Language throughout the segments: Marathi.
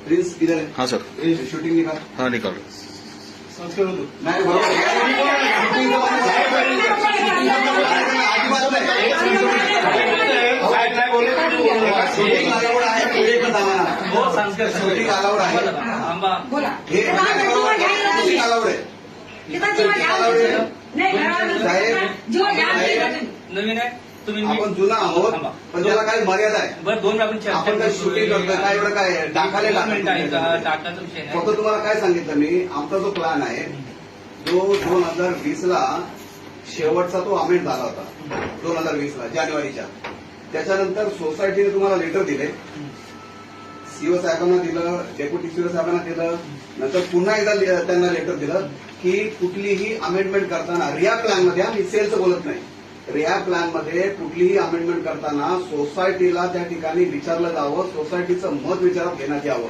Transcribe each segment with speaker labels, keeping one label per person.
Speaker 1: प्रिंस किधर है?
Speaker 2: हाँ सर।
Speaker 1: शूटिंग निकाल।
Speaker 2: हाँ निकाल।
Speaker 1: नाही बरोबर शूटिंग अलाउड आहे पुढे पण शूटिंग अलाउड आहे शूटिंग अलाउड आहे
Speaker 3: नवीन आहे तुम्ही
Speaker 1: आपण जुना आहोत पण त्याला काही मर्यादा आहे.
Speaker 3: बरं 2 मिनिट
Speaker 1: आपण काय शूटिंग करतोय काय एवढं काय टाकायला
Speaker 3: टाकाचा विषय नाही.
Speaker 1: फक्त तुम्हाला काय सांगितलं मी आमचा जो प्लॅन आहे जो 2020ला शेवटचा तो अमेंड झाला होता 2020ला जानेवारीच्या. त्याच्यानंतर सोसायटीने तुम्हाला लेटर दिले, सीओ साहेबांना दिलं, डेप्युटी सीओ साहेबांना दिलं, नंतर पुन्हा एकदा त्यांना लेटर दिलं की कुठलीही अमेंडमेंट करताना रिया प्लॅनमध्ये आम्ही सेलचं बोलत नाही, रिया प्लॅनमध्ये कुठलीही अमेंडमेंट करताना सोसायटीला त्या ठिकाणी विचारलं जावं, सोसायटीचं मत विचारात घेण्यात यावं.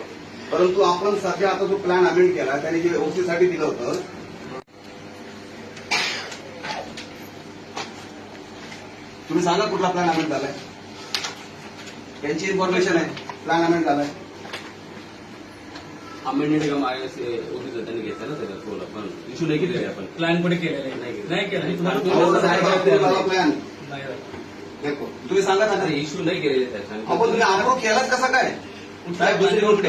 Speaker 1: परंतु आपण सध्या आता जो प्लॅन अमेंड केला त्याने जे ओसीसाठी दिलं होतं तुम्ही सांगा कुठला प्लॅन अमेंड झालाय, त्यांची इन्फॉर्मेशन आहे प्लॅन अमेंड झालाय.
Speaker 4: अमेंडमेंट का ओसीचं त्यांनी घेतलं ना सगळं थोडं पण इश्यू नाही केलेले आपण
Speaker 3: प्लॅन कुठे केलेला नाही केला
Speaker 1: प्लॅन तुम्ही सांगा ना
Speaker 4: इश्यू नाही केलेले
Speaker 1: आपण तुम्ही अप्रूव्ह केलाच कसा काय साहेब? दुसरी गोष्ट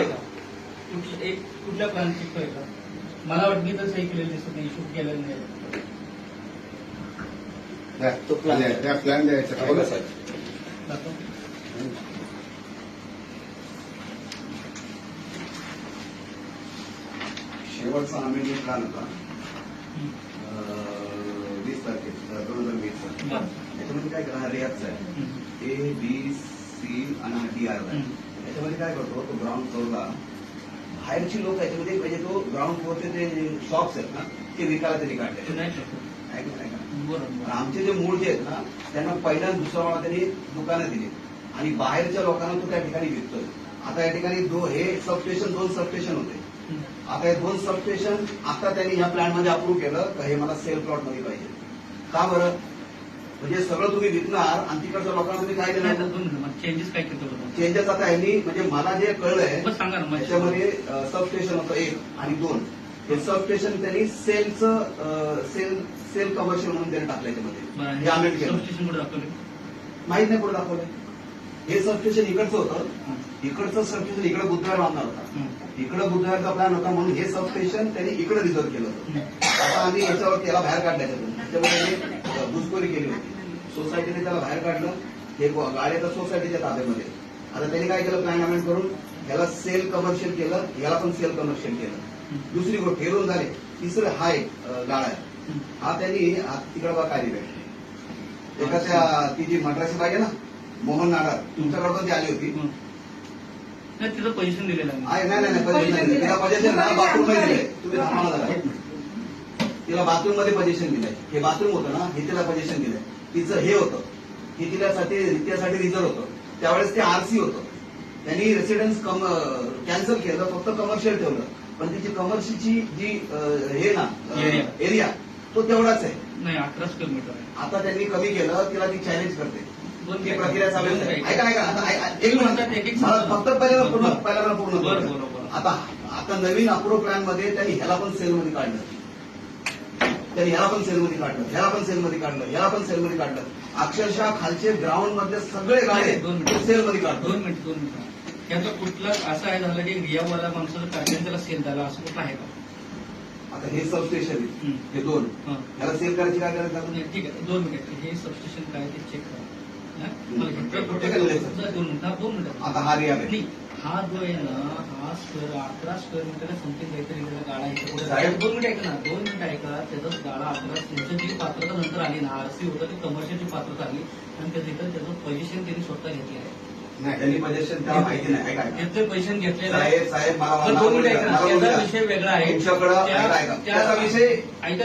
Speaker 3: कुठल्या प्लॅन शिकतोय का? मला वाटतं मी तर सही केलेलं दिसत नाही, इश्यू केलेलं नाही.
Speaker 1: तो प्लॅन द्यायचा बघा साहेब.
Speaker 3: दाखव.
Speaker 1: शेवटचा अमेंडमेंट प्लॅन होता 20 तारखेचा 2020 चा. याच्यामध्ये काय करा रियाचं आहे ए बी सी आणि डीआर आहे. याच्यामध्ये काय करतो तो ग्राउंड फ्लोअरला बाहेरची लोक याच्यामध्ये म्हणजे तो ग्राउंड फ्लोअरचे ते शॉप्स आहेत ना ते विकायला तरी काढले. आमचे जे मूळ जे आहेत ना त्यांना पहिल्या दुसरा वेळा त्यांनी दुकानं दिली आणि बाहेरच्या लोकांना तो त्या ठिकाणी विकतोय. आता या ठिकाणी हे सबस्टेशन 2 सबस्टेशन होते. आता हे 2 सबस्टेशन आता त्यांनी या प्लॅनमध्ये अप्रूव्ह केलं तर हे मला सेल प्लॉटमध्ये पाहिजे. का बरं? म्हणजे सगळं तुम्ही विकणार आणि तिकडच्या लोकांना तुम्ही काय देणार?
Speaker 3: चेंजेस काय करतो?
Speaker 1: चेंजेस आता यांनी म्हणजे मला जे कळलंय
Speaker 3: सांगा ना.
Speaker 1: त्याच्यामध्ये सबस्टेशन होतं 1 आणि 2. हे सबस्टेशन त्यांनी सेल कमर्शियल म्हणून त्यांनी टाकलं याच्यामध्ये. हे अमेंड केलं.
Speaker 3: सबस्टेशन कुठे दाखवले
Speaker 1: माहित नाही कुठे दाखवलंय. हे सबस्टेशन इकडचं होतं, इकडचं सबस्टेशन इकडे बुधवार बांधणार होता, इकडे बुधवारचा प्लॅन होता म्हणून हे सबस्टेशन त्यांनी इकडे रिझर्व केलं होतं. आता आम्ही याच्यावर त्याला बाहेर काढण्याच्यातून त्याच्यामध्ये घुसखोरी केली होती. सोसायटीने त्याला बाहेर काढलं. हे गाडी तर सोसायटीच्या ताब्यामध्ये. आता त्यांनी काय केलं प्लॅन अमेंड करून याला सेल कमर्शियल केलं, याला पण सेल कमर्शियल केलं. दुसरी गोष्ट हे 2 झाले. तिसरं हा एक गाळा आहे हा त्यांनी तिकडे बघा काय दिलं एका त्या ती जी मद्रासी बाई आहे ना मोहन नाडार तुमच्याकडे पण ती आली होती.
Speaker 3: तिथं पोझिशन दिलेलं
Speaker 1: आहे. नाही पोझिशन नाही. तिला पोझिशन ना बाथरूम मध्ये दिलंय. तुम्ही थांबा जरा. तिला बाथरूम मध्ये पोझिशन दिलंय. हे बाथरूम होतं ना हे तिला पोझिशन दिलंय. तिचं हे होतं हे तिच्यासाठी रिझर्व होतं. त्यावेळेस ते आरसी होतं. त्यांनी रेसिडेन्स कॅन्सल केलं फक्त कमर्शियल ठेवलं. पण तिची कमर्शियलची जी हे ना एरिया तो तेवढाच आहे.
Speaker 3: नाही 11 स्क्वेअर मीटर आहे.
Speaker 1: आता त्यांनी कमी केलं. तिला ती चॅलेंज करते. ती प्रक्रिया चालू आहे. ऐका नाही का आता एक मिनिट फक्त पहिला पूर्ण आता नवीन अप्रूव्ह प्लॅन मध्ये त्यांनी ह्याला पण सेलमध्ये काढलं. त्यांनी ह्याला पण सेलमध्ये काढलं, ह्याला पण सेलमध्ये काढलं, ह्याला पण सेलमध्ये काढलं. अक्षरशः खालचे ग्राउंड मधले सगळे गाडे 2 मिनिट सेलमध्ये काढतो.
Speaker 3: 2 मिनिट याचं कुठलं असं आहे झालं की रियावाला माणसाचं काढल्याने त्याला सेल झाला असं कुठलं आहे का?
Speaker 1: आता हे सबस्टेशन हे 2 ह्याला सेल करायची काय गरज नाही.
Speaker 3: ठीक आहे 2 मिनिट हे सबस्टेशन काय ते चेक करा. 2 मिनिट
Speaker 1: आता हा रिया आहे.
Speaker 3: हा जो आहे ना हा 11 स्क्वेअर मीटर समथिंग काहीतरी गाळा इथे पुढे 2 मिनिट ऐका ना 2 मिनिट ऐका. त्याचा गाळा 11 त्यांचं जी पात्रता नंतर आली ना आरसी होतं ती कमर्शियलची पात्रता आली आणि त्याचं पोझिशन त्यांनी स्वतः घेतली आहे.
Speaker 1: त्यांनी पोझिशन त्याला माहिती नाही.
Speaker 3: घेतले पैसे घेतलेलं
Speaker 1: साहेब
Speaker 3: त्याचा विषय वेगळा आहे.
Speaker 1: त्याचा विषय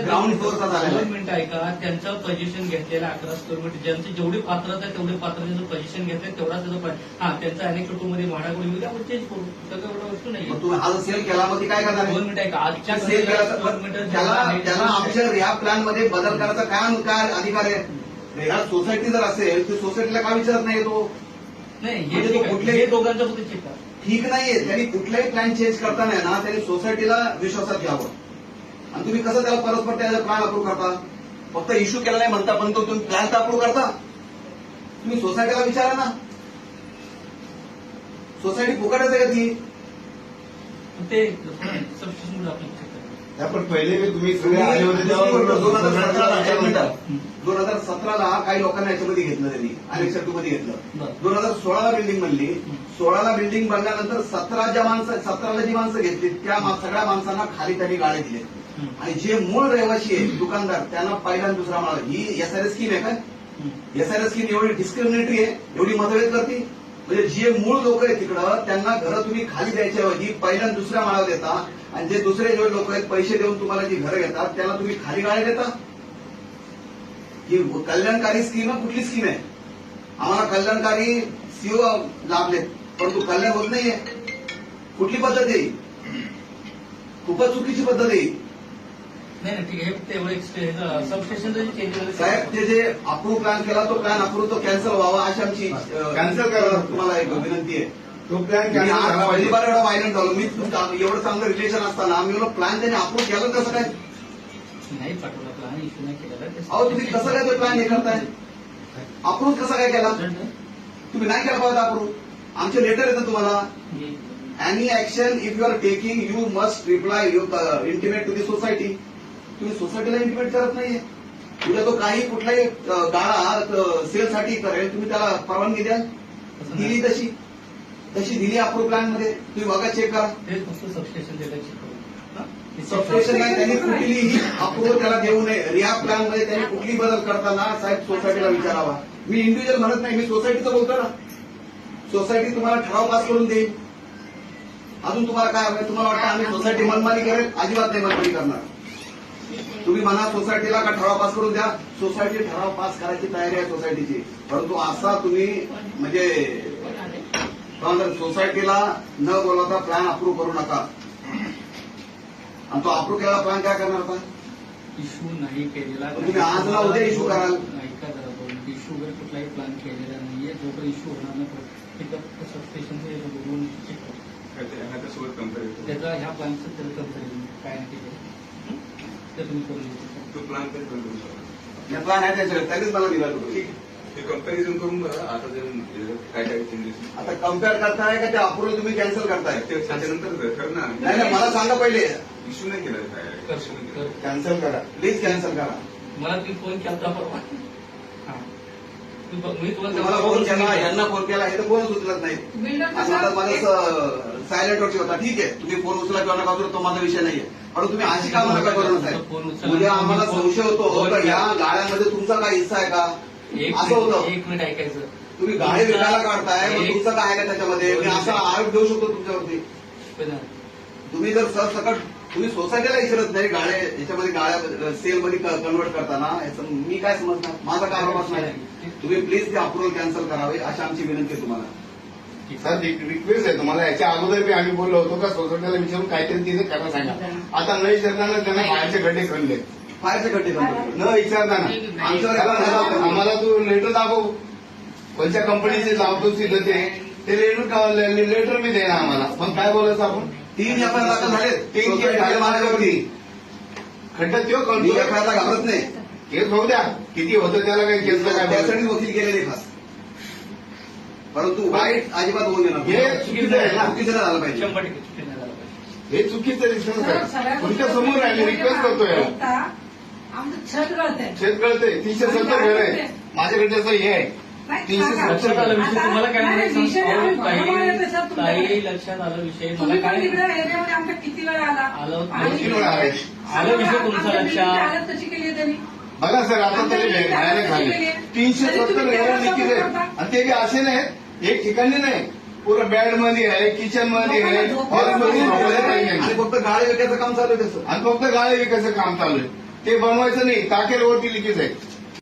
Speaker 1: ग्राउंड फ्लोअरचा झाला.
Speaker 3: 2 मिनिटं ऐका. त्यांचं पोझिशन घेतलेलं 11 स्क्वेअर मीटर ज्यांची जेवढी पात्रता आहे तेवढी पात्रतेचं पोझिशन घेतलं तेवढाच त्याचं त्यांचा अनेक कुटुंबामध्ये भाडागुडी वगैरे आपण चेंज करू. सगळं एवढं वस्तू नाही.
Speaker 1: तुम्ही आज सेल केला मग काय करणार?
Speaker 3: 2 मिनिटं ऐका. आजच्या
Speaker 1: सेल केला त्याला आमच्या या प्लॅन मध्ये बदल करायचा काय अधिकार आहे? सोसायटी जर असेल तर सोसायटीला का विचारत नाही तो?
Speaker 3: नाही हे दोघांचं फक्त चेक करा.
Speaker 1: ठीक नाहीये. त्यांनी कुठलाही प्लॅन चेंज करताना आहे ना त्यांनी सोसायटीला विश्वासात घ्यावं. आणि तुम्ही कसं त्याला परस्पर त्याचा प्लॅन अप्रूव्ह करता? फक्त इश्यू केला नाही म्हणता पण तो तुम्ही प्लॅन तर अप्रूव्ह करता. तुम्ही सोसायटीला विचारा ना. सोसायटी फुकटच आहे का ती?
Speaker 3: ते सबस्टेशन आपण check करू.
Speaker 2: पण पहिले तुम्ही सगळे आले होते तेव्हा
Speaker 1: 2017ला काही लोकांना याच्यामध्ये घेतलं त्यांनी अनेक मध्ये घेतलं.
Speaker 3: बरं.
Speaker 1: 2016ला बिल्डिंग बनली. 16ला बिल्डिंग बनल्यानंतर 17ला जी माणसं घेतली त्या सगळ्या माणसांना खाली त्यांनी गाळे दिले. आणि जे मूळ रहिवासी आहे दुकानदार त्यांना पहिला आणि दुसरा माळा. ही एसआरएस स्कीम आहे काय? एसआरएस स्कीम एवढी डिस्क्रिमिनेटरी आहे, एवढी मतभेद करते. म्हणजे जे मूळ लोक आहेत तिकडं त्यांना घरं तुम्ही खाली द्यायच्याऐवजी पहिल्या आणि दुसऱ्या माळावर देता. आणि जे दुसरे जे लोक आहेत पैसे देऊन तुम्हाला जी घरं घेतात त्याला तुम्ही खाली गाळे देता. ही कल्याणकारी स्कीम आहे. कुठली स्कीम आहे? आम्हाला कल्याणकारी सीओ लाभलेत परंतु कल्याण होत नाहीये. कुठली पद्धत आहे? खूपच चुकीची पद्धत आहे.
Speaker 3: नाही नाही ठीक आहे. तेवढं सबस्टेशन चेंज
Speaker 1: साहेब ते जे अप्रूव्ह प्लॅन केला तो प्लॅन अप्रूव्ह तो कॅन्सल व्हावा अशी आमची
Speaker 2: कॅन्सल करा.
Speaker 1: तुम्हाला एक विनंती आहे.
Speaker 2: तो प्लॅन
Speaker 1: मी
Speaker 2: कॅन्सल
Speaker 1: आज
Speaker 2: झाला
Speaker 1: पहिली
Speaker 2: पाहिजे.
Speaker 1: बार एवढा व्हायलेंट झालो. मी एवढं चांगलं रिलेशन असताना मी प्लॅन त्यांनी अप्रूव्ह केलं कसं काय?
Speaker 3: नाही पाठवला प्लॅन इश्यू नाही केलेला.
Speaker 1: अहो तुम्ही कसं काय तो प्लॅन हे करताय? अप्रूव्ह कसं काय केला? तुम्ही नाही केला पाहिजे अप्रूव्ह. आमचे लेटर येतं तुम्हाला. Any action if you are taking you must reply you intimate to the society. तुम्ही सोसायटीला इंटिमेट करत नाहीये. उद्या तो काही कुठलाही गाळा सेलसाठी करेल तुम्ही त्याला परवानगी द्याल? दिली तशी दिली अप्रूव्ह प्लॅन मध्ये. तुम्ही बघा चेक करा.
Speaker 3: ते फक्त सबस्टेशन डेटा चेक करू.
Speaker 1: सबस्टेशन नाही त्यांनी कुठलीही अप्रूव्ह त्याला देऊ नये. रिहा प्लॅन मध्ये त्यांनी कुठली बदल करताना साहेब सोसायटीला विचारावा. मी इंडिव्हिज्युअल म्हणत नाही, मी सोसायटीचं बोलतो ना. सोसायटी तुम्हाला ठराव पास करून देईल. अजून तुम्हाला काय हवं? तुम्हाला वाटतं आम्ही सोसायटी मनमानी करेल? अजिबात नाही मनमानी करणार. तुम्ही म्हणा सोसायटीला का ठराव पास करून द्या. सोसायटी ठराव पास करायची तयारी आहे सोसायटीची. परंतु असा तुम्ही म्हणजे सोसायटीला न बोलवता प्लॅन अप्रूव्ह करू नका. आणि तो अप्रूव्ह केलेला प्लॅन काय करणार होता?
Speaker 3: इश्यू नाही केलेला.
Speaker 1: तुम्ही आज ना उद्या issue कराल.
Speaker 3: ऐका जरा दोन इश्यू वगैरे कुठलाही प्लॅन केलेला नाहीये. जो पण इश्यू होणार नाही सबस्टेशनचे बघून चेक करू. त्याचा ह्या प्लॅनचं त्याचं कंपेरिझन काय नाही केलं ते तुम्ही करून घेऊ शकता.
Speaker 2: तो प्लॅन कधी करू शकतो?
Speaker 1: प्लॅन आहे त्याच्याकडे त्यानेच मला निघाल. ठीक आहे.
Speaker 2: ते कम्पॅरिझन करून बघा. आता जे काय काय चेंजेस
Speaker 1: आता कम्पेअर करताय का ते अप्रूव्हल तुम्ही कॅन्सल करताय?
Speaker 2: त्याच्यानंतर खरं ना
Speaker 1: नाही मला सांगा पहिले.
Speaker 2: इश्यू नाही केला काय
Speaker 3: इश्यू नाही केला.
Speaker 1: कॅन्सल करा प्लीज. कॅन्सल करा.
Speaker 3: मला तुम्ही फोन केला परवा. मी
Speaker 1: तुम्हाला फोन केला यांना फोन केला हे तर फोनच उचलत नाही. सायलेंट वरती होता. ठीक आहे तुम्ही फोन उचला किंवा नका तो माझा विषय नाहीये. परंतु तुम्ही अशी कामं नका करू साहेब. उद्या आम्हाला संशय होतो का या गाड्यांमध्ये तुमचा काय हिस्सा आहे का? असं होतं.
Speaker 3: एक मिनिट ऐकायचं.
Speaker 1: तुम्ही गाडी विकायला काढताय मग तुमचं काय आहे का त्याच्यामध्ये? मी असा आरोप देऊ शकतो तुमच्यावरती. तुम्ही जर सरसकट तुम्ही सोसायटीला विचारत नाही गाड्या याच्यामध्ये गाड्या सेलमध्ये कन्वर्ट करताना याचं मी काय समजणार? माझा काय आरोप असणार आहे? तुम्ही प्लीज ते अप्रुव्हल कॅन्सल करावे अशी आमची विनंती आहे तुम्हाला.
Speaker 2: सर रिक्वेस्ट आहे तुम्हाला. याच्या अगोदर मी आम्ही बोललो होतो का सोसायटीला विचारून काहीतरी तिथे करायला सांगा. आता न विचारताना त्यांना बाहेरचे गड्डे खणले.
Speaker 1: बाहेरचे गड्डे
Speaker 2: न विचारताना आम्हाला तू लेटर दाखव. कोणत्या कंपनीचे लावतो तिथं ते लेटर मी देणार आम्हाला. पण काय बोलायचं आपण?
Speaker 1: 3 एफआयआर दाखल झाले.
Speaker 2: 3 केस झाले माझ्यावरती. खड्ड्यात तो
Speaker 1: मी
Speaker 2: कळतो.
Speaker 1: एफआयआरला घाबरत नाही.
Speaker 2: केस होऊ द्या. किती होतं त्याला काही केसला काय बोलायचं?
Speaker 1: त्यासाठी वकील केलेले खास. परंतु वाईट अजिबात होऊ देणार.
Speaker 2: हे चुकीचं आहे ना.
Speaker 1: चुकीचं नाही झालं पाहिजे.
Speaker 3: 100% चुकी नाही झाला पाहिजे.
Speaker 2: हे चुकीचं दिसतं सर. तुमच्या समोर राहिले रिक्वेस्ट करतोय.
Speaker 5: आमचं छत गळतंय.
Speaker 2: शेत कळते 370 घर आहे. माझ्याकडे त्याचं हे आहे.
Speaker 3: लक्षात आलं विषय. तुम्हाला काय
Speaker 5: विषय
Speaker 3: म्हणायचं?
Speaker 5: आहे,
Speaker 3: ताई लक्षात आलं विषय. मला
Speaker 5: तुम्ही
Speaker 3: काय
Speaker 5: पण तिकडे एरियामध्ये आमच्या किती वेळा आला
Speaker 3: आलं.
Speaker 5: आणि-
Speaker 2: 2-3 वेळा आहे.
Speaker 3: आलं विषय तुमचा
Speaker 5: आमच्या
Speaker 3: लक्षात.
Speaker 5: हालत कशी केली आहे त्यांनी?
Speaker 2: बघा सर आता तरी भयानक झाले. 370 घर लिखित आहे. आणि ते बी असे नाहीत एक ठिकाणी नाही. पुरं बेड मध्ये आहे, किचन मध्ये आहे, हॉलमध्ये
Speaker 1: आणि
Speaker 2: आणि
Speaker 1: फक्त गाडी विकायचं काम चालू आहे त्याचं.
Speaker 2: फक्त गाळे विकायचं काम चालू आहे. ते बनवायचं नाही. टाकेलवरती लिखित आहे.